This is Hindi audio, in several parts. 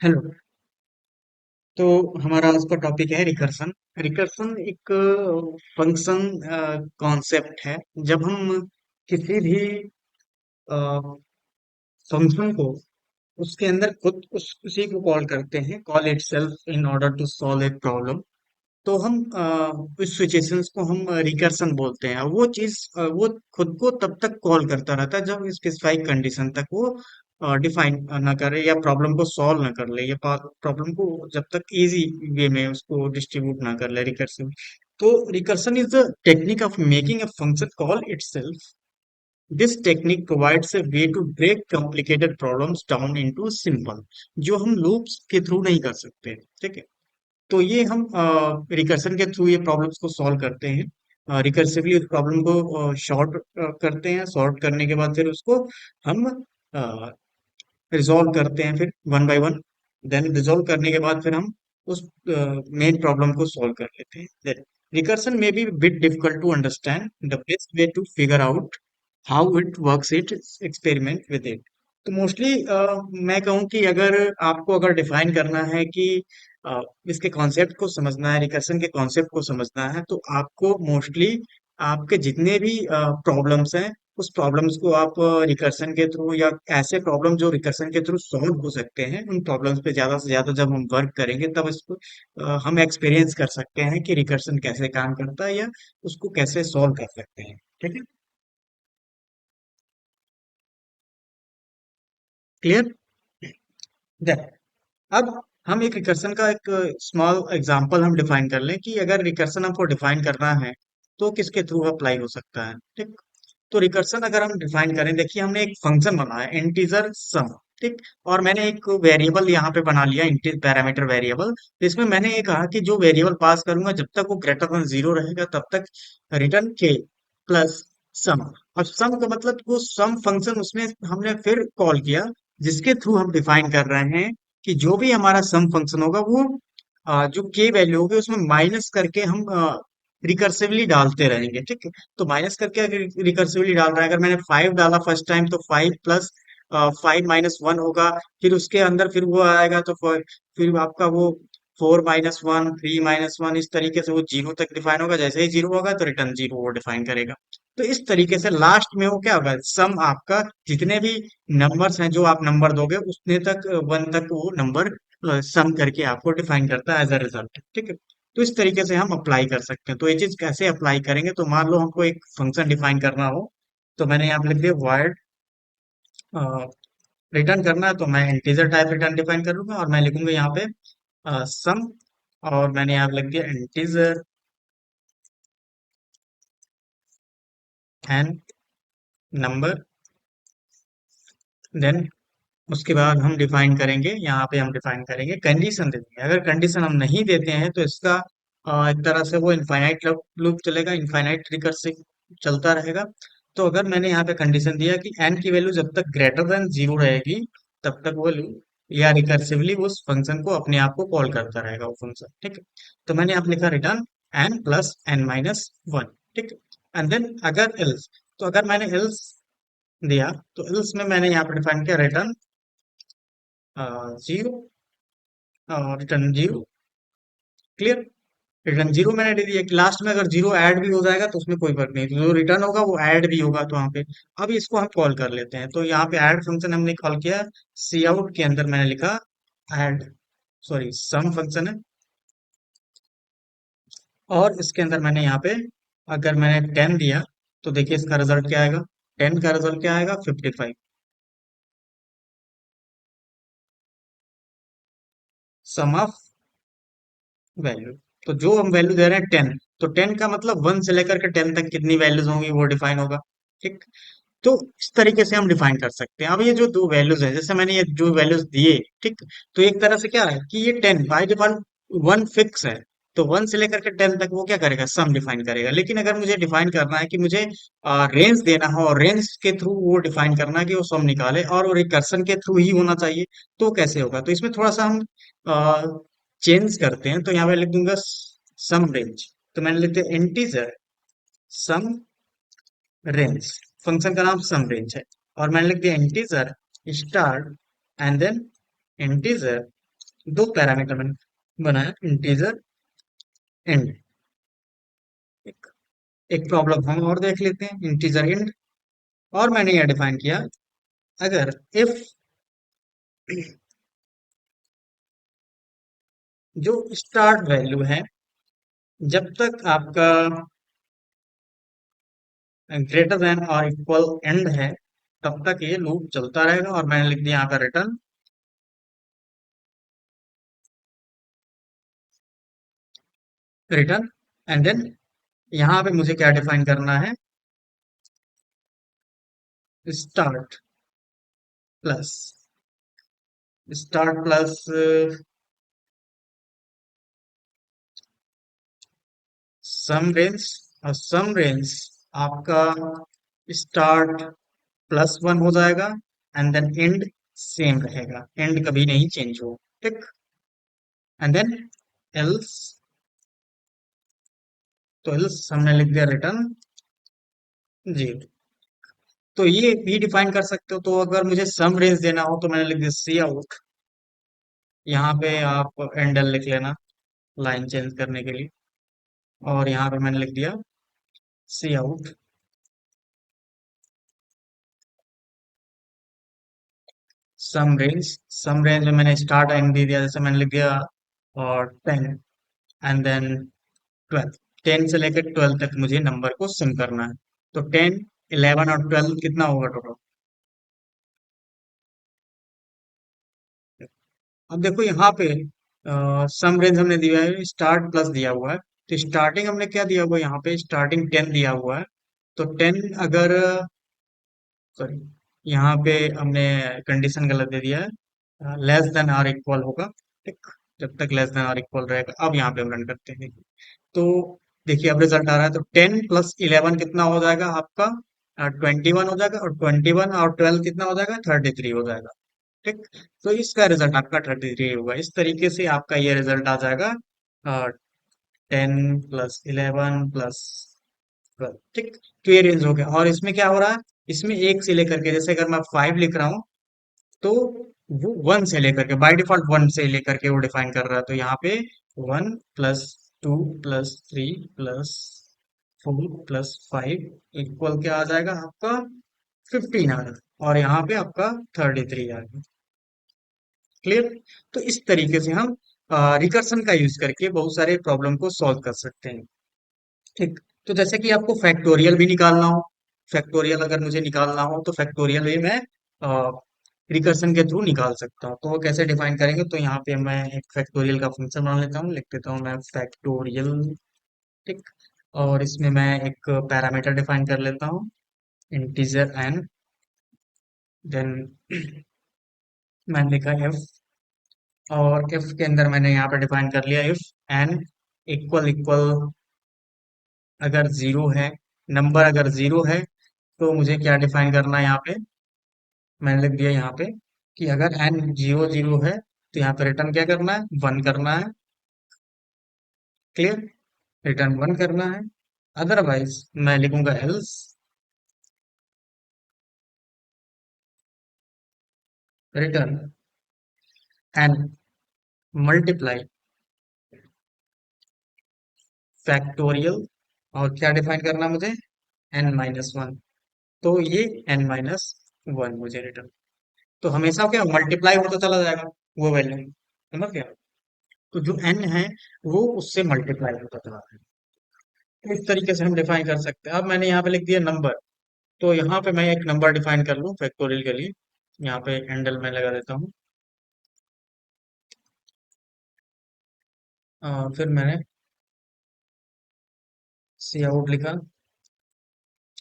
हेलो। तो हमारा आज का टॉपिक है रिकर्सन। रिकर्सन एक फंक्शन कॉन्सेप्ट है। जब हम किसी भी फंक्शन को उसके अंदर खुद उसी को कॉल करते हैं, call itself in order to solve a problem, तो हम उस सिचुएशंस को हम रिकर्सन बोलते हैं। वो चीज वो खुद को तब तक कॉल करता रहता है जब स्पेसिफाइड कंडीशन तक वो डिफाइन ना करे या प्रॉब्लम को सॉल्व ना कर ले या प्रॉब्लम को जब तक इजी वे में उसको डिस्ट्रीब्यूट ना कर ले रिकर्सिव। तो recursion is the technique of making a function call itself. This technique provides a way to break complicated problems down into simple, जो हम लूप्स के थ्रू नहीं कर सकते। ठीक है। तो ये हम रिकर्सन के थ्रू ये प्रॉब्लम्स को सॉल्व करते हैं। रिकर्सिवली उस प्रॉब्लम को शॉर्ट करते हैं। सॉर्ट करने के बाद फिर उसको हम रिजॉल्व करते हैं, फिर one by one. Then resolve करने के बाद फिर हम उस मेन प्रॉब्लम को सॉल्व कर लेते हैं। देन रिकर्सन में be bit difficult to understand. The best way to figure out how it works it experiment with it. तो मोस्टली मैं कहूँ कि अगर डिफाइन करना है कि अ, इसके कॉन्सेप्ट को समझना है, रिकर्सन के कॉन्सेप्ट को समझना है, तो आपको मोस्टली आपके जितने भी प्रॉब्लम्स हैं उस प्रॉब्लम्स को आप रिकर्सन के थ्रू या ऐसे प्रॉब्लम जो रिकर्सन के थ्रू सॉल्व हो सकते हैं उन प्रॉब्लम्स पे ज्यादा से ज्यादा जब हम वर्क करेंगे तब इसको हम एक्सपीरियंस कर सकते हैं कि रिकर्सन कैसे काम करता है या उसको कैसे सॉल्व कर सकते हैं। ठीक है। क्लियर। अब हम एक रिकर्सन का एक स्मॉल एग्जांपल हम डिफाइन कर लें कि अगर रिकर्सन हमको डिफाइन करना है तो किसके थ्रू अप्लाई हो सकता है। ठीक। तो रिकर्सन अगर हम डिफाइन करें, देखिए हमने एक फंक्शन बनाया इंटीजर सम। ठीक। और मैंने एक वेरिएबल यहाँ पे बना लिया, पैरामीटर वेरिएबल। तो इसमें मैंने ये कहा कि जो वेरिएबल पास करूंगा जब तक वो ग्रेटर देन जीरो रहेगा तब तक रिटर्न के प्लस सम। और सम का मतलब वो सम फंक्शन उसमें हमने फिर कॉल किया, जिसके थ्रू हम डिफाइन कर रहे हैं कि जो भी हमारा सम फंक्शन होगा वो जो के वैल्यू होगी उसमें माइनस करके हम रिकर्सिवली डालते रहेंगे। ठीक है। तो माइनस करके अगर रिकर्सिवली डाल रहा है, अगर मैंने 5 डाला फर्स्ट टाइम तो 5 प्लस 5 - 1 होगा। फिर उसके अंदर फिर वो आएगा तो फिर आपका वो 4 - 1, 3 - 1, इस तरीके से वो जीरो तक डिफाइन होगा। जैसे ही जीरो होगा तो रिटर्न जीरो वो डिफाइन करेगा। तो इस तरीके से लास्ट में वो क्या होगा, सम आपका जितने भी नंबर्स हैं जो आप नंबर दोगे उतने तक वन तक वो नंबर सम करके आपको डिफाइन करता है एज अ रिजल्ट। ठीक है। तो इस तरीके से हम अप्लाई कर सकते हैं। तो ये चीज कैसे अप्लाई करेंगे, तो मान लो हमको एक फंक्शन डिफाइन करना हो, तो मैंने यहाँ पे लिख दिया void रिटर्न करना है, तो मैं इंटीजर टाइप रिटर्न डिफाइन करूंगा और मैं लिखूंगा यहाँ पे सम। और मैंने यहाँ पे लिख दिया इंटीजर एंड नंबर। देन उसके बाद हम डिफाइन करेंगे, यहाँ पे हम डिफाइन करेंगे कंडीशन दे देंगे। अगर कंडीशन हम नहीं देते हैं तो इसका एक तरह से वो इनफाइनाइट लूप चलेगा, इनफाइनाइट रिकर्सिव चलता रहेगा। तो अगर मैंने यहाँ पे कंडीशन दिया कि एन की वैल्यू जब तक ग्रेटर देन जीरो रहेगी तब तक वो loop या रिकर्सिवली उस फंक्शन को अपने आप को कॉल करता रहेगा वो फंक्शन। ठीक है। तो मैंने यहाँ पे लिखा रिटर्न एन प्लस n - 1। ठीक है। एंड देन अगर एल्स, तो अगर मैंने एल्स दिया तो एल्स में मैंने यहाँ पे डिफाइन किया return zero, return zero. Clear. Return zero मैंने दे दिया कि लास्ट में अगर जीरो ऐड भी हो जाएगा तो उसमें कोई फर्क नहीं, तो जो रिटर्न होगा वो ऐड भी होगा तो वहां पे। अब इसको हम कॉल कर लेते हैं, तो यहाँ पे ऐड फंक्शन हमने कॉल किया। सी आउट के अंदर मैंने लिखा ऐड, सॉरी सम फंक्शन है। और इसके अंदर मैंने यहाँ पे अगर मैंने 10 दिया तो देखिए इसका रिजल्ट क्या आएगा। 10 का रिजल्ट क्या आएगा, 55। सम ऑफ वैल्यू, तो जो हम वैल्यू दे रहे हैं 10, तो 10 का मतलब 1 से लेकर के 10 तक कितनी वैल्यूज होंगी वो डिफाइन होगा। ठीक। तो इस तरीके से हम डिफाइन कर सकते हैं। अब ये जो दो वैल्यूज है, जैसे मैंने ये जो वैल्यूज दिए, ठीक, तो एक तरह से क्या है कि ये 10 बाय डिफॉल्ट वन फिक्स है। तो 1 से लेकर के 10 तक वो क्या करेगा, सम डिफाइन करेगा। लेकिन अगर मुझे डिफाइन करना है कि मुझे रेंज देना हो और रेंज के थ्रू वो डिफाइन करना है कि वो सम निकाले और वो रिकर्सन के थ्रू ही होना चाहिए, तो कैसे होगा। तो इसमें थोड़ा सा हम चेंज करते हैं। तो यहाँ पे लिख दूंगा सम रेंज। तो मैंने लिख दिया इंटीजर सम रेंज। फंक्शन का नाम सम रेंज है। और मैंने लिख दिया integer star and then integer दो पैरामीटर मैंने बनाया, इंटीजर एंड। एक, एक प्रॉब्लम हम और देख लेते हैं, इंटीजर एंड। और मैंने यह डिफाइन किया, अगर इफ जो स्टार्ट वैल्यू है, जब तक आपका ग्रेटर देन और इक्वल एंड है, तब तक ये लूप चलता रहेगा। और मैंने लिख दिया यहाँ पे रिटर्न, रिटर्न। एंड देन यहाँ पे मुझे क्या डिफाइन करना है, स्टार्ट प्लस, स्टार्ट प्लस सम रेंज। और सम रेंज आपका स्टार्ट प्लस वन हो जाएगा, एंड देन एंड सेम रहेगा, एंड कभी नहीं चेंज हो। ठीक। एंड देन एल्स, तो एल्स हमने लिख दिया रिटर्न जीरो। तो ये भी डिफाइन कर सकते हो। तो अगर मुझे सम रेंज देना हो तो मैंने लिख दिया सी आउट। यहाँ पे आप एंडल लिख लेना लाइन चेंज करने के लिए। और यहाँ पे मैंने लिख दिया सी आउट सम रेंज में मैंने स्टार्ट एंड दे दिया, जैसे मैंने लिख दिया और 10 एंड देन 12। 10 से लेकर 12 तक मुझे नंबर को सम करना है। तो 10, 11 और 12 कितना होगा टोटल। अब देखो यहाँ पे सम रेंज हमने दिया है, स्टार्ट प्लस दिया हुआ है। तो स्टार्टिंग हमने क्या दिया हुआ है, यहाँ पे स्टार्टिंग 10 दिया हुआ है। तो 10 अगर, सॉरी, यहाँ पे हमने कंडीशन गलत दे दिया है, लेस देन आर इक्वल होगा। ठीक। जब तक लेस देन आर इक्वल रहेगा। अब यहाँ पे हम रन करते हैं। तो देखिए अब रिजल्ट आ रहा है। तो 10 प्लस 11 कितना हो जाएगा आपका, 21 हो जाएगा। और 21 और 12 कितना हो जाएगा, 33 हो जाएगा। ठीक। तो इसका रिजल्ट आपका 33 होगा। इस तरीके से आपका ये रिजल्ट आ जाएगा, 10 प्लस 11 प्लस 12। ठीक। तो ये रेंज हो गया। और इसमें क्या हो रहा है, इसमें एक से लेकर के, जैसे अगर मैं 5 लिख रहा हूँ, तो वो 1 से लेकर के, बाय डिफॉल्ट 1 से लेकर के वो डिफाइन कर रहा है। तो यहाँ पे 1 plus 2 plus 3 plus 4 plus 5 equal क्या आ जाएगा आपका, 15 आ रहा है। और यहाँ पे आपका 33 आ गया। क्लियर। तो इस तरीके से हम रिकर्सन का यूज करके बहुत सारे प्रॉब्लम को सॉल्व कर सकते हैं। ठीक। तो जैसे कि आपको फैक्टोरियल भी निकालना हो, फैक्टोरियल अगर मुझे निकालना हो तो फैक्टोरियल भी मैं रिकर्सन के थ्रू निकाल सकता हूँ। तो वो कैसे डिफाइन करेंगे, तो यहाँ पे मैं एक फैक्टोरियल का फंक्शन बना लेता हूँ, लिख देता हूँ मैं फैक्टोरियल। ठीक। और इसमें मैं एक पैरामीटर डिफाइन कर लेता हूँ, इंटीजर एन। देन मैंने लिखा एफ, और इफ के अंदर मैंने यहाँ पे डिफाइन कर लिया, इफ एन इक्वल इक्वल, अगर जीरो है, नंबर अगर जीरो है, तो मुझे क्या डिफाइन करना है यहाँ पे, मैंने लिख दिया यहाँ पे कि अगर एन जीरो जीरो है, तो यहाँ पे रिटर्न क्या करना है, वन करना है। क्लियर। रिटर्न वन करना है। अदरवाइज मैं लिखूंगा else return n multiply factorial, और क्या डिफाइन करना है मुझे, n-1। तो ये n-1 मुझे रिटर्न। तो हमेशा क्या मल्टीप्लाई होता चला जाएगा वो वैल्यू, समझ गया। तो जो n है वो उससे मल्टीप्लाई होता चला जाएगा। तो इस तरीके से हम डिफाइन कर सकते हैं। अब मैंने यहाँ पे लिख दिया नंबर। तो यहाँ पे मैं एक नंबर डिफाइन कर लूँ फैक्टोरियल के लिए। यहाँ पे हैंडल में लगा देता हूँ। फिर मैंने सी आउट लिखा,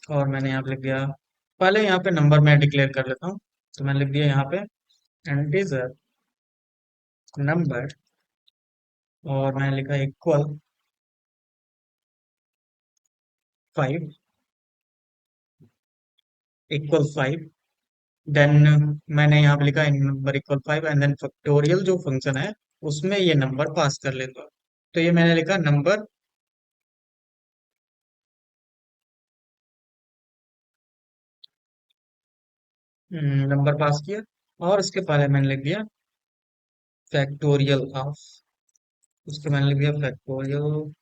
और मैंने यहाँ पे लिख दिया, पहले यहाँ पे नंबर मैं डिक्लेयर कर लेता हूँ। तो मैंने लिख दिया यहाँ पे इंटीजर नंबर, और मैंने लिखा इक्वल 5, इक्वल 5। देन मैंने यहाँ पे लिखा number equal 5, and then factorial जो फंक्शन है उसमें ये नंबर पास कर लेता हूँ। तो ये मैंने लिखा नंबर, नंबर पास किया। और इसके पहले मैंने लिख दिया फैक्टोरियल ऑफ, उसके मैंने लिख दिया factorial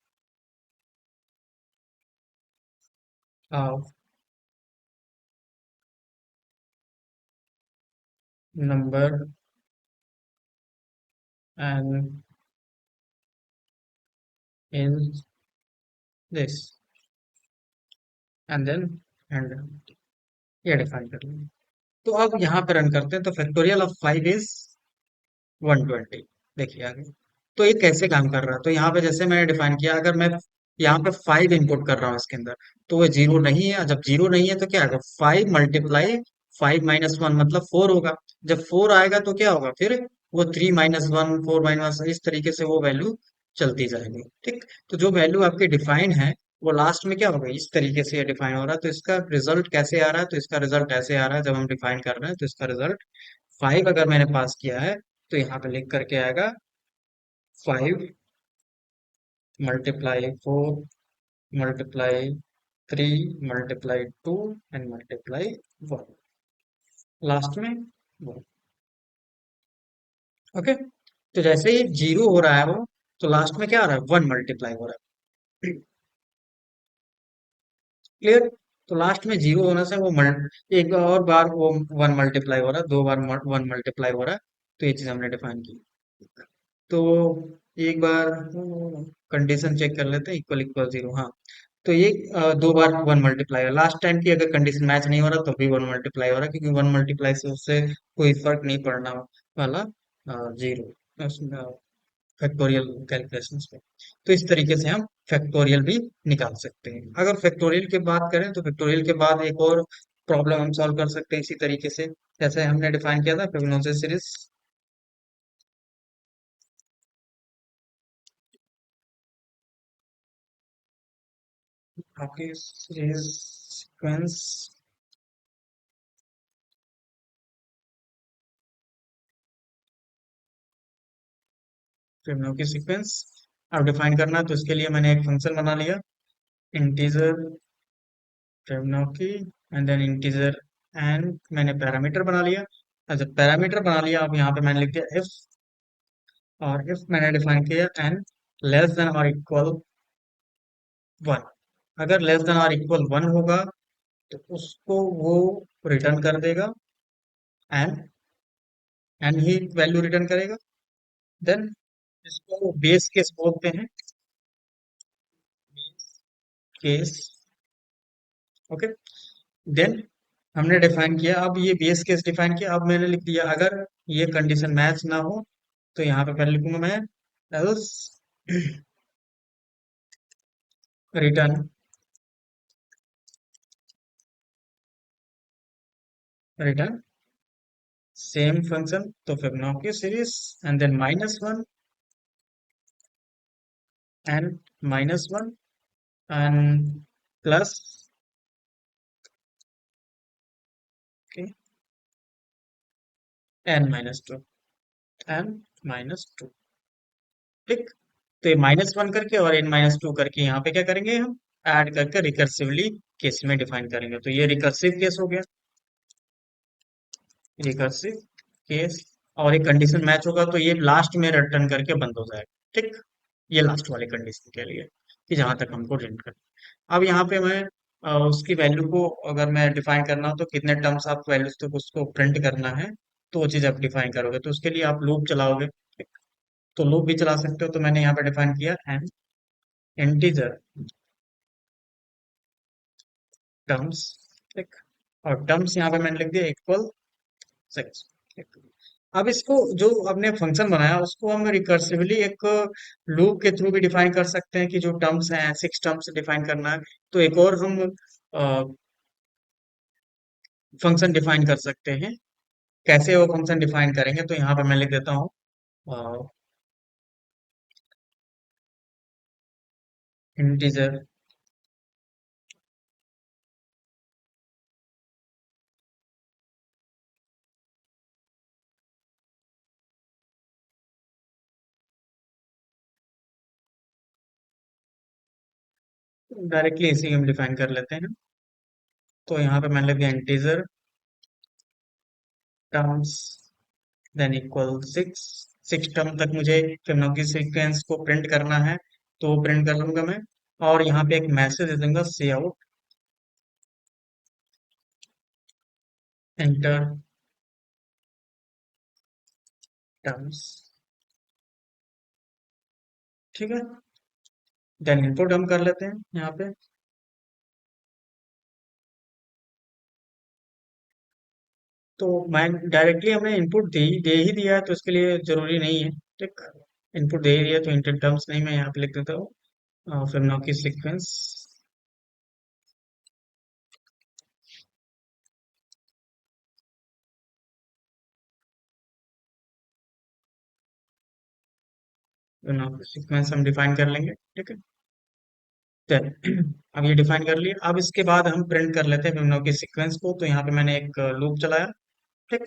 of number and in this and then and ये डिफाइन कर लेंगे। तो अब यहाँ पे रन करते हैं, तो फैक्टोरियल ऑफ 5 इज 120। देखिए आगे, तो ये कैसे काम कर रहा है। तो यहाँ पे जैसे मैंने डिफाइन किया, अगर मैं यहाँ पे 5 इनपुट कर रहा हूँ इसके अंदर, तो वो जीरो नहीं है। जब जीरो नहीं है तो क्या होगा, 5 मल्टीप्लाई 5 - 1 मतलब 4 होगा। जब 4 आएगा तो क्या होगा, फिर वो 3 - 1 4 - 1 इस तरीके से वो वैल्यू चलती जाएगी। ठीक, तो जो वैल्यू आपकी डिफाइन है वो लास्ट में क्या होगा, इस तरीके से डिफाइन हो रहा है। तो इसका रिजल्ट कैसे आ रहा है, तो इसका रिजल्ट ऐसे आ रहा है, जब हम डिफाइन कर रहे हैं तो इसका रिजल्ट 5 अगर मैंने पास किया है तो यहाँ पे लिख करके आएगा 5 × 4 × 3 × 2 एंड मल्टीप्लाई 1 लास्ट में 1। ओके, तो जैसे ही जीरो हो रहा है वो, तो लास्ट में क्या आ रहा है, 1 मल्टीप्लाई हो रहा है। क्लियर, तो लास्ट में जीरो होने से वो एक और बार वो 1 मल्टीप्लाई हो रहा है, 2 बार 1 मल्टीप्लाई हो रहा है। तो ये चीज हमने डिफाइन की। तो एक बार कंडीशन चेक कर लेते हैं, इक्वल इक्वल जीरो, हाँ। तो ये 2 बार 1 मल्टीप्लाई है। लास्ट टाइम की अगर कंडीशन मैच नहीं हो रहा तो भी 1 मल्टीप्लाई हो रहा है, क्योंकि 1 मल्टीप्लाई से उससे कोई फर्क नहीं पड़ना वाला, जीरो फैक्टोरियल कैलकुलेशंस पे। तो इस तरीके से हम फैक्टोरियल भी निकाल सकते हैं। अगर फैक्टोरियल की बात करें तो फैक्टोरियल के बाद एक और प्रॉब्लम हम सॉल्व कर सकते हैं इसी तरीके से, जैसे हमने डिफाइन किया था फिबोनाची सीरीज। आपकी सीरीज सीक्वेंस, फिबोनाची सीक्वेंस अब डिफाइन करना है, तो इसके लिए मैंने एक फंक्शन बना लिया, integer Fibonacci and then integer, and मैंने पैरामीटर बना लिया। अच्छा, पैरामीटर बना लिया, अब यहाँ पे मैंने लिख दिया इफ, और इफ मैंने डिफाइन किया एन लेस देन और इक्वल 1। अगर लेस देन और इक्वल 1 होगा तो उसको वो रिटर्न कर देगा, एन एन ही वैल्यू रिटर्न करेगा। देन इसको बेस केस बोलते हैं, केस। ओके, देन हमने डिफाइन किया, अब ये बेस केस डिफाइन किया, अब मैंने लिख दिया अगर ये कंडीशन मैच ना हो तो यहाँ पे पहले लिखूंगा मैं else return, return same function, तो Fibonacci series N then -1 N -1 N plus n - 2 n - 2। ठीक, तो ये -1 करके और n - 2 करके यहाँ पे क्या करेंगे, हम ऐड करके रिकर्सिवली केस में डिफाइन करेंगे। तो ये रिकर्सिव केस हो गया, रिकर्सिव केस। और एक कंडीशन मैच होगा तो ये लास्ट में रिटर्न करके बंद हो जाएगा। ठीक, ये लास्ट वाले कंडीशन के लिए, कि जहां तक हमको प्रिंट कर। अब यहाँ पे मैं उसकी वैल्यू को अगर मैं डिफाइन करना हो तो कितने टर्म्स आप वैल्यूज तक उसको प्रिंट करना है, तो वो चीज आप डिफाइन करोगे। तो उसके लिए आप लूप चलाओगे, तो लूप भी चला सकते हो। तो मैंने यहाँ पे डिफाइन किया एन इंटीजर टर्म्स, ठीक, और टर्म्स यहाँ पे मैंने लिख दिया इक्वल 6। अब इसको जो हमने फंक्शन बनाया उसको हम रिकर्सिवली एक लूप के थ्रू भी डिफाइन कर सकते हैं, कि जो टर्म्स हैं 6 टर्म्स डिफाइन करना है। तो एक और हम फंक्शन डिफाइन कर सकते हैं। कैसे वो फंक्शन डिफाइन करेंगे, तो यहाँ पर मैं लिख देता हूँ इंटीजर डायरेक्टली इसी हम डिफाइन कर लेते हैं। तो यहाँ पे मैंने लिख दिया integer terms than equal 6 six term तक मुझे फिबोनाची सीक्वेंस को प्रिंट करना है, तो प्रिंट कर लूंगा मैं। और यहाँ पे एक मैसेज दे दूंगा, सी आउट एंटर टर्म्स। ठीक है, देन इनपुट हम कर लेते हैं यहाँ पे। तो मैं डायरेक्टली हमने इनपुट दे ही दिया है, तो इसके लिए जरूरी नहीं है। ठीक, इनपुट दे ही दिया तो इंटर टर्म्स नहीं, मैं यहाँ पे लिख देता हूँ फिबोनाची सीक्वेंस। फिबोनाची सीक्वेंस हम डिफाइन कर लेंगे। ठीक है, चल अब ये डिफाइन कर लिया। अब इसके बाद हम प्रिंट कर लेते हैं फिबोनाची सीक्वेंस को। तो यहाँ पे मैंने एक लूप चलाया। ठीक,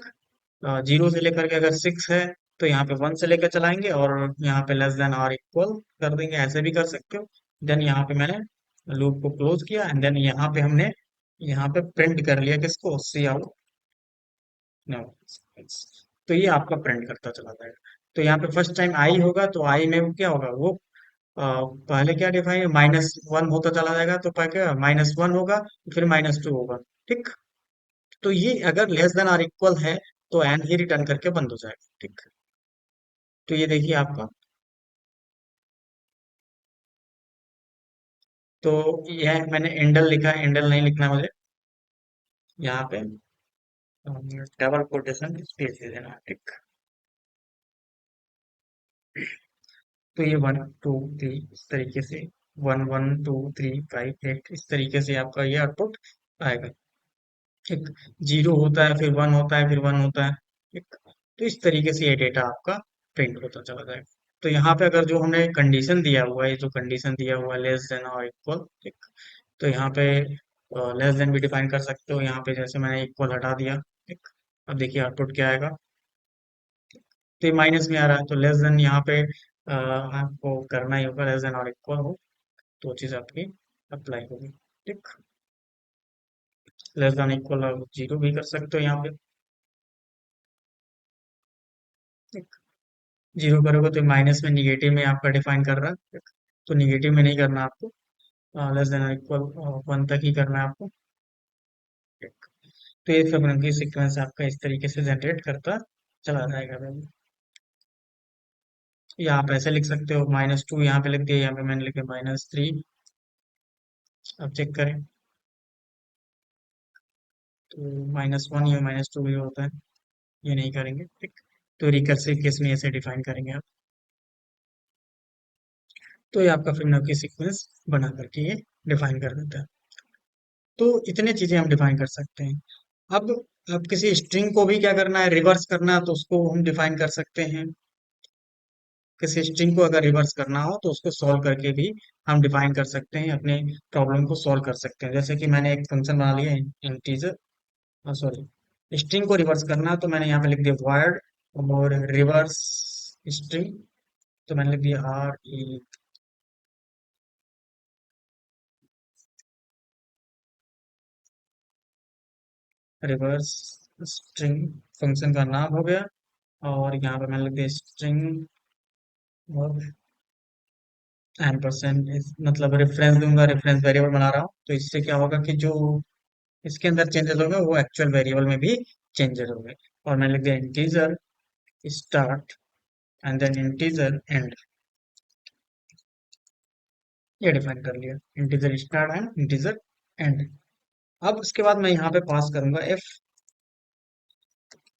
जीरो से लेकर के अगर सिक्स है तो यहाँ पे वन से लेकर चलाएंगे, और यहाँ पे लेस देन और इक्वल कर देंगे, ऐसे भी कर सकते हो। देन यहाँ पे मैंने लूप को क्लोज किया, एंड देन यहाँ पे हमने यहाँ पे प्रिंट कर लिया किसको, सी आउट नो। तो ये आपका प्रिंट करता चला जाएगा। तो यहाँ पे फर्स्ट टाइम आई होगा, तो आई में क्या होगा, वो पहले क्या डिफाइन, -1 होता चला जाएगा, तो क्या -1 होगा, फिर -2 होगा। ठीक, तो ये अगर लेस देन और इक्वल है तो एन ही रिटर्न करके बंद हो जाएगा। ठीक, तो ये देखिए आपका। तो यह मैंने एंडल लिखा है, एंडल नहीं लिखना मुझे। यहाँ पे डबल कोटेशन स्पेस दे देना। ठीक, तो ये 1 2 3 इस तरीके से, 1 1 2 3 5 8 इस तरीके से आपका ये आउटपुट आएगा। ठीक, जीरो होता है, फिर वन होता है, फिर वन होता है। ठीक, तो इस तरीके से ये डेटा आपका प्रिंट होता चला जाएगा। तो यहाँ पे अगर जो हमने कंडीशन दिया हुआ है, ये जो कंडीशन दिया हुआ है लेस देन और इक्वल, ठीक, तो यहाँ पे लेस देन भी डिफाइन कर सकते हो। यहाँ पे जैसे मैंने इक्वल हटा दिया। ठीक, अब देखिए आउटपुट क्या आएगा। तो ये माइनस में आ रहा है, तो लेस देन यहाँ पे आपको करना ही होगा, लेस देन और इक्वल हो तो चीज आपकी अप्लाई होगी। ठीक, लेस देन इक्वल आप जीरो भी कर सकते हो यहाँ पे। ठीक, जीरो करोगे तो माइनस में, निगेटिव में आपका डिफाइन कर रहा है। ठीक, तो निगेटिव में नहीं करना आपको, लेस देन इक्वल वन तक ही करना है आपको। ठीक, तो ये फिबोनाची सीक्वेंस आपका इस तरीके से जनरेट करता चला जाएगा भाई। या आप ऐसे लिख सकते हो, -2 यहाँ पे लिख दिया, यहाँ पे मैंने लिखे -3। अब चेक करें, तो -1 या -2 ये होता है, ये नहीं करेंगे। ठीक, तो रिकर्सिव केस में ऐसे डिफाइन करेंगे आप। तो ये आपका फिबोनाची सीक्वेंस बना करके ये डिफाइन कर देता है। तो इतने चीजें हम डिफाइन कर सकते हैं। अब किसी स्ट्रिंग को भी क्या करना है, रिवर्स करना है, तो उसको हम डिफाइन कर सकते हैं। किसी स्ट्रिंग को अगर रिवर्स करना हो तो उसको सॉल्व करके भी हम डिफाइन कर सकते हैं, अपने प्रॉब्लम को सॉल्व कर सकते हैं। जैसे कि मैंने एक फंक्शन बना लिया, इंटीजर, सॉरी, स्ट्रिंग को रिवर्स करना है, तो मैंने यहाँ पे लिख दिया void और रिवर्स स्ट्रिंग। तो मैंने लिख दिया RE रिवर्स स्ट्रिंग, फंक्शन का नाम हो गया। और यहाँ पे मैंने लिख दिया स्ट्रिंग और एम्परसेंड, मतलब रेफरेंस दूंगा, रेफरेंस वेरिएबल बना रहा हूँ, तो इससे क्या होगा कि जो इसके अंदर चेंजेस होंगे वो एक्चुअल वेरिएबल में भी चेंजेस होंगे। और मैंने लिख दिया integer start and then integer end, ये डिफाइन कर लिया, integer start and integer end. अब उसके बाद मैं यहाँ पे पास करूंगा if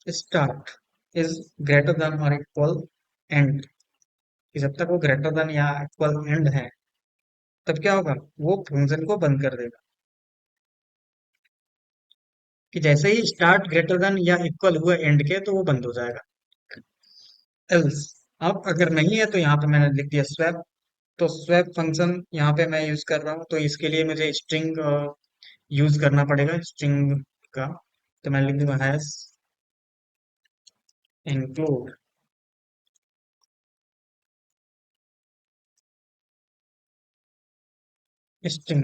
start is greater than और इक्वल एंड, कि जब तक वो ग्रेटर देन या इक्वल एंड है तब क्या होगा, वो फंक्शन को बंद कर देगा। कि जैसे ही स्टार्ट ग्रेटर देन या इक्वल हुआ एंड के, तो वो बंद हो जाएगा। एल्स, अब अगर नहीं है तो यहाँ पे मैंने लिख दिया स्वैप। तो स्वैप फंक्शन यहाँ पे मैं यूज कर रहा हूँ, तो इसके लिए मुझे स्ट्रिंग यूज करना पड़ेगा, स्ट्रिंग का। तो मैं लिख दूंगा हैश इंक्लूड स्ट्रिंग,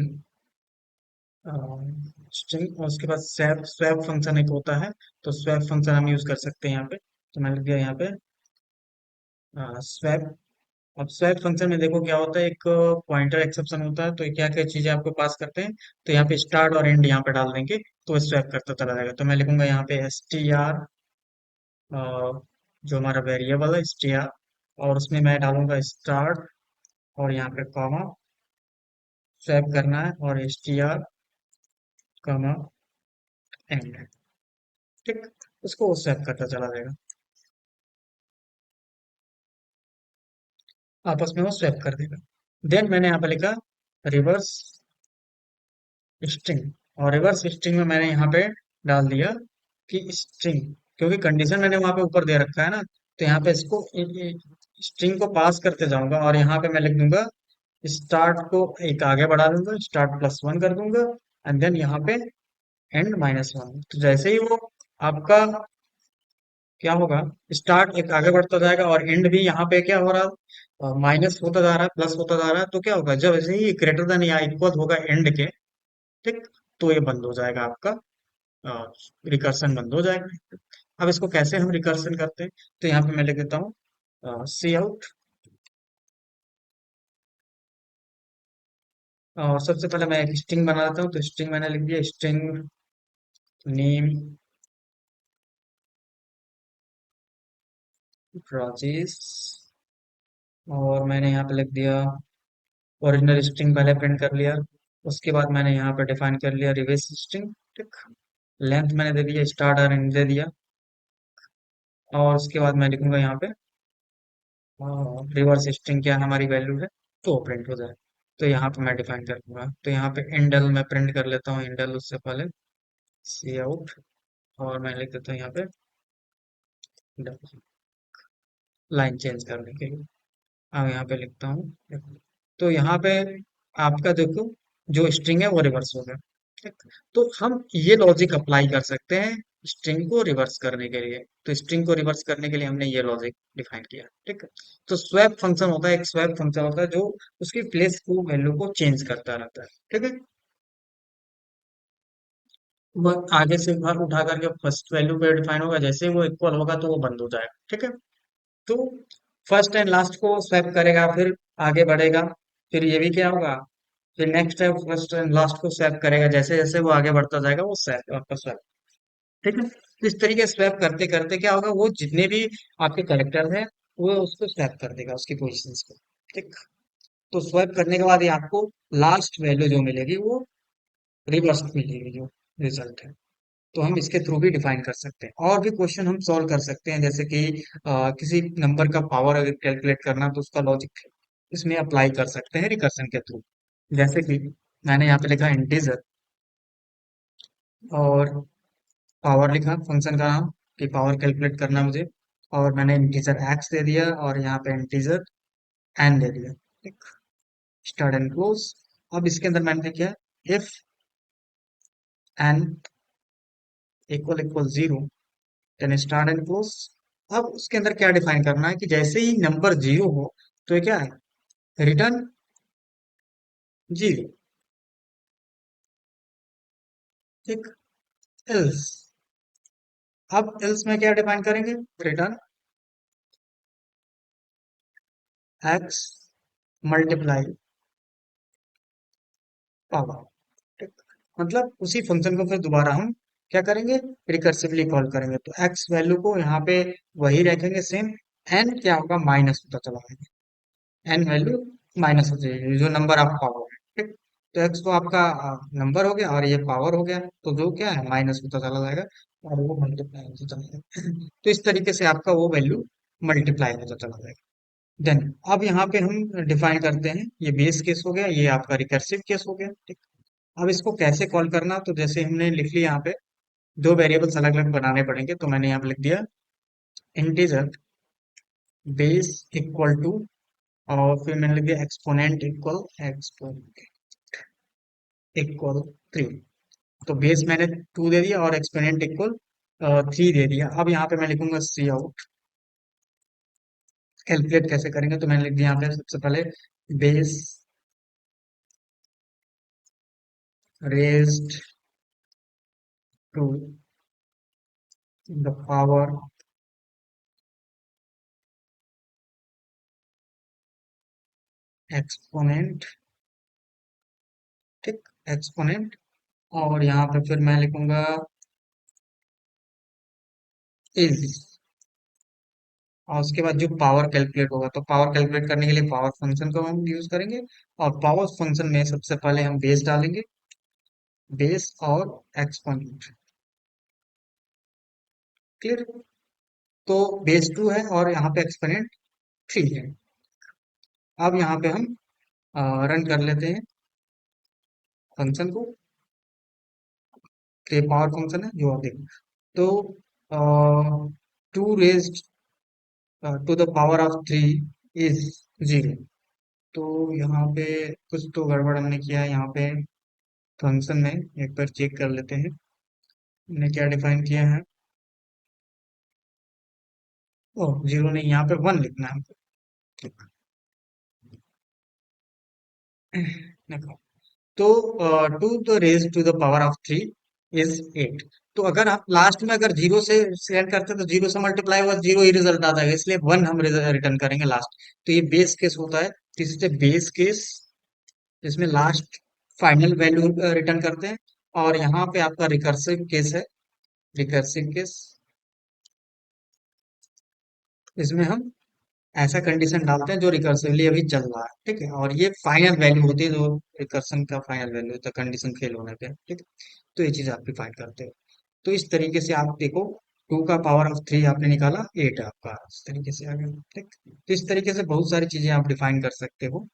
स्ट्रिंग, और उसके बाद स्वैप, स्वैप फंक्शन एक होता है, तो स्वैप फंक्शन हम यूज कर सकते हैं यहाँ पे। तो मैंने लिख दिया यहाँ पे स्वैप। अब स्वैप फंक्शन में देखो क्या होता है, एक पॉइंटर एक्सेप्शन होता है, तो क्या क्या चीजें आपको पास करते हैं, तो यहाँ पे स्टार्ट और एंड यहाँ पे डाल देंगे तो स्वैप करता चला जाएगा। तो मैं लिखूंगा यहाँ पे str, जो हमारा वेरिएबल है str, और उसमें मैं डालूंगा स्टार्ट और यहाँ पे कॉमा, स्वैप करना है, और str कॉमा एंड। ठीक, उसको वो स्वैप करता चला जाएगा, आपस में वो स्वैप कर देगा। देन मैंने यहाँ पे लिखा रिवर्स स्ट्रिंग, और रिवर्स स्ट्रिंग में मैंने यहाँ पे डाल दिया कि स्ट्रिंग, क्योंकि कंडीशन मैंने वहां पे ऊपर दे रखा है ना, तो यहाँ पे इसको स्ट्रिंग को पास करते जाऊंगा, और यहाँ पे मैं लिख दूंगा स्टार्ट को एक आगे बढ़ा दूंगा, स्टार्ट +1 कर दूंगा, एंड देन यहाँ पे एंड -1। तो जैसे ही वो आपका क्या होगा, स्टार्ट एक आगे बढ़ता जाएगा और एंड भी यहाँ पे क्या हो रहा है, माइनस होता जा रहा है, प्लस होता जा रहा है, तो क्या होगा, जब ऐसे ही ग्रेटर देन या इक्वल होगा एंड के, ठीक, तो ये बंद हो जाएगा आपका, रिकर्सन बंद हो जाएगा। अब इसको कैसे हम रिकर्सन करते हैं, तो यहाँ पे मैं लिख देता हूँ सी आउट, और सबसे पहले मैं एक स्ट्रिंग बना देता हूँ, तो स्ट्रिंग मैंने लिख दिया स्ट्रिंग नेम राजेश, और मैंने यहाँ पे लिख दिया ओरिजिनल स्ट्रिंग पहले प्रिंट कर लिया, उसके बाद मैंने यहाँ पे डिफाइन कर लिया रिवर्स स्ट्रिंग, ठीक, लेंथ मैंने दे दिया स्टार्ट और एंड दे दिया, और उसके बाद मैं लिखूंगा यहाँ पे रिवर्स स्ट्रिंग क्या हमारी वैल्यू है, तो प्रिंट हो जाए। तो यहाँ पे मैं डिफाइन कर दूंगा, तो यहाँ पे इंडल मैं प्रिंट कर लेता हूँ, इंडल उससे पहले सी आउट, और मैं लिख देता हूँ यहाँ पे लाइन चेंज करने के लिए। अब यहाँ पे लिखता हूँ, तो यहाँ पे आपका देखो जो स्ट्रिंग है वो रिवर्स हो गया, ठीक। तो हम ये लॉजिक अप्लाई कर सकते हैं स्ट्रिंग को रिवर्स करने के लिए, तो स्ट्रिंग को रिवर्स करने के लिए हमने ये लॉजिक डिफाइन किया, ठीक है। तो स्वैप फंक्शन होता है, एक स्वैप फंक्शन होता है जो उसकी प्लेस को वैल्यू को चेंज करता रहता है, ठीक है। वह आगे से बार उठा करके फर्स्ट वैल्यू पे डिफाइन होगा, जैसे ही वो इक्वल होगा तो वो बंद हो जाएगा, ठीक है। तो फर्स्ट एंड लास्ट को स्वैप करेगा, फिर आगे बढ़ेगा, फिर ये भी क्या होगा, फिर नेक्स्ट है फर्स्ट एंड लास्ट को स्वैप करेगा, जैसे जैसे वो आगे बढ़ता जाएगा वो स्वैप आपका स्वैप, ठीक है। तो इस तरीके से स्वैप करते करते क्या होगा, वो जितने भी आपके करेक्टर हैं वो उसको स्वैप कर देगा उसकी पोजीशंस को, ठीक। तो स्वैप करने के बाद ये आपको लास्ट वैल्यू जो मिलेगी वो रिवर्स मिलेगी, जो रिजल्ट है। तो हम इसके थ्रू भी डिफाइन कर सकते हैं, और भी क्वेश्चन हम सॉल्व कर सकते हैं, जैसे कि किसी नंबर का पावर अगर कैलकुलेट करना तो उसका लॉजिक इसमें अप्लाई कर सकते हैं रिकर्सन के थ्रू। जैसे कि मैंने यहाँ पे लिखा इंटीजर, और पावर लिखा फंक्शन का नाम, कि पावर कैलकुलेट करना है मुझे, और मैंने इंटीजर एक्स दे दिया और यहाँ पे इंटीजर एन दे दिया, ठीक, स्टार्ट एंड क्लोज। अब इसके अंदर मैंने क्या, if n equal equal 0, then start end close. अब उसके अंदर क्या डिफाइन करना है कि जैसे ही नंबर 0 हो तो ये क्या है, रिटर्न 0, ठीक, एल्स। अब एल्स में क्या डिफाइन करेंगे, रिटर्न एक्स मल्टीप्लाई पावर, ठीक। मतलब उसी फंक्शन को फिर दोबारा हम क्या करेंगे, रिकर्सिवली कॉल करेंगे, तो एक्स वैल्यू को यहाँ पे वही रखेंगे सेम, एन क्या होगा माइनस होता चला जाएगा, एन वैल्यू माइनस हो जाएगी, जो नंबर आप पाओगे, ठीक। तो एक्स तो आपका नंबर हो गया और ये पावर हो गया, तो जो क्या है माइनस होता चला जाएगा, और वो मल्टीप्लाई होता चला जाएगा। तो इस तरीके से आपका वो वैल्यू मल्टीप्लाई होता चला जाएगा। देन अब यहाँ पे हम डिफाइन करते हैं, ये बेस केस हो गया, ये आपका रिकर्सिव केस हो गया, ठीक। अब इसको कैसे कॉल करना, तो जैसे हमने लिख लिया यहाँ पे दो वेरिएबल्स अलग अलग बनाने पड़ेंगे, तो मैंने यहाँ पे लिख दिया इंटीजर बेस इक्वल टू, और फिर मैंने लिख दिया एक्सपोनेंट इक्वल एक्सपोनेंट इक्वल 3। तो बेस मैंने 2 दे दिया और एक्सपोनेंट इक्वल 3 दे दिया। अब यहाँ पे मैं लिखूंगा सी आउट, कैलकुलेट कैसे करेंगे, तो मैंने लिख दिया यहाँ पे सबसे पहले base raised to the power exponent, ठीक, एक्सपोनेंट। और यहाँ पे फिर मैं लिखूंगा इज, और उसके बाद जो पावर कैलकुलेट होगा, तो पावर कैलकुलेट करने के लिए पावर फंक्शन को हम यूज करेंगे। और पावर फंक्शन में सबसे पहले हम बेस डालेंगे, बेस और एक्सपोनेंट। क्लियर? तो बेस 2 है और यहाँ पे एक्सपोनेंट 3 है। अब यहाँ पे हम रन कर लेते हैं फंक्शन को। तो ये पावर फंक्शन है जो आप देखो। तो 2 to the power of 3 is 0। तो यहाँ पे कुछ तो गड़बड़ हमने किया है यहाँ पे फंक्शन में। एक बार चेक कर लेते हैं हमने क्या डिफाइन किया है। ओह, 0 नहीं, यहाँ पे 1 लिखना है हमको। देखो, तो 2 to the raised to the power of 3 is 8। तो अगर आप लास्ट में अगर 0 से सेंड करते हैं तो 0 से मल्टीप्लाई हुआ 0 ही रिजल्ट आता है, इसलिए 1 हम रिटर्न करेंगे लास्ट। तो ये बेस केस होता है, तो इससे बेस केस इसमें लास्ट फाइनल वैल्यू रिटर्न करते हैं। और यहाँ पे आपका रिकर्सिव केस है, रिकर्सिव केस। इसमें हम ऐसा कंडीशन डालते हैं जो रिकर्सिवली अभी चल रहा है, ठीक है। और ये फाइनल वैल्यू होती है जो रिकर्सन का फाइनल वैल्यू होता है कंडीशन फेल होने पे, ठीक है। तो ये चीज आप डिफाइन करते हो। तो इस तरीके से आप देखो, 2 का पावर ऑफ 3 आपने निकाला, 8 आपका इस तरीके से आ गया, ठीक। तो इस तरीके से बहुत सारी चीजें आप डिफाइन कर सकते हो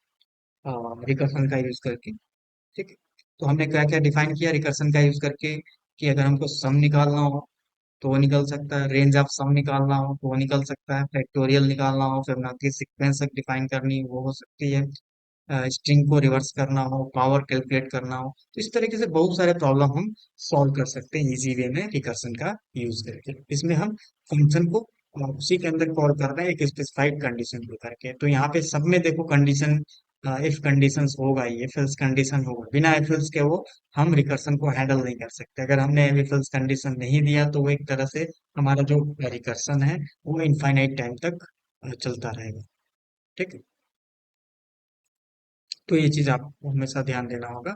रिकर्सन का यूज करके, ठीक है। तो हमने क्या क्या डिफाइन किया रिकर्सन का यूज करके, कि अगर हमको सम निकालना हो तो वो निकल सकता है, रेंज ऑफ सम निकालना हो तो वो निकल सकता है, फैक्टोरियल निकालना हो, फिबोनाची सीक्वेंस डिफाइन करनी हो वो हो सकती है, स्ट्रिंग को रिवर्स करना हो, पावर कैलकुलेट करना हो, तो इस तरीके से बहुत सारे प्रॉब्लम हम सॉल्व कर सकते हैं इजी वे में रिकर्सन का यूज करके। इसमें हम फंक्शन को उसी के अंदर कॉल कर रहे हैं एक स्पेसिफाइड कंडीशन को करके। तो यहाँ पे सब में देखो कंडीशन, इफ कंडीशंस होगा ही, इफ एल्स कंडीशन होगा, बिना इफ एल्स के वो हम रिकर्सन को हैंडल नहीं कर सकते। अगर हमने इफ एल्स कंडीशन नहीं दिया तो वो एक तरह से हमारा जो रिकर्सन है वो इनफाइनाइट टाइम तक चलता रहेगा, ठीक है। तो ये चीज आपको हमेशा ध्यान देना होगा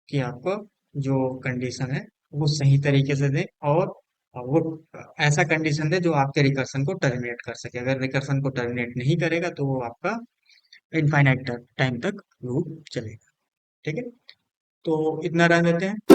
कि आपको जो कंडीशन है वो सही तरीके से दे, और वो ऐसा कंडीशन दे जो आपके रिकर्सन को टर्मिनेट कर सके। अगर रिकर्सन को टर्मिनेट नहीं करेगा तो वो आपका इनफाइनाइट टाइम तक लूप चलेगा, ठीक है। तो इतना रहने देते हैं।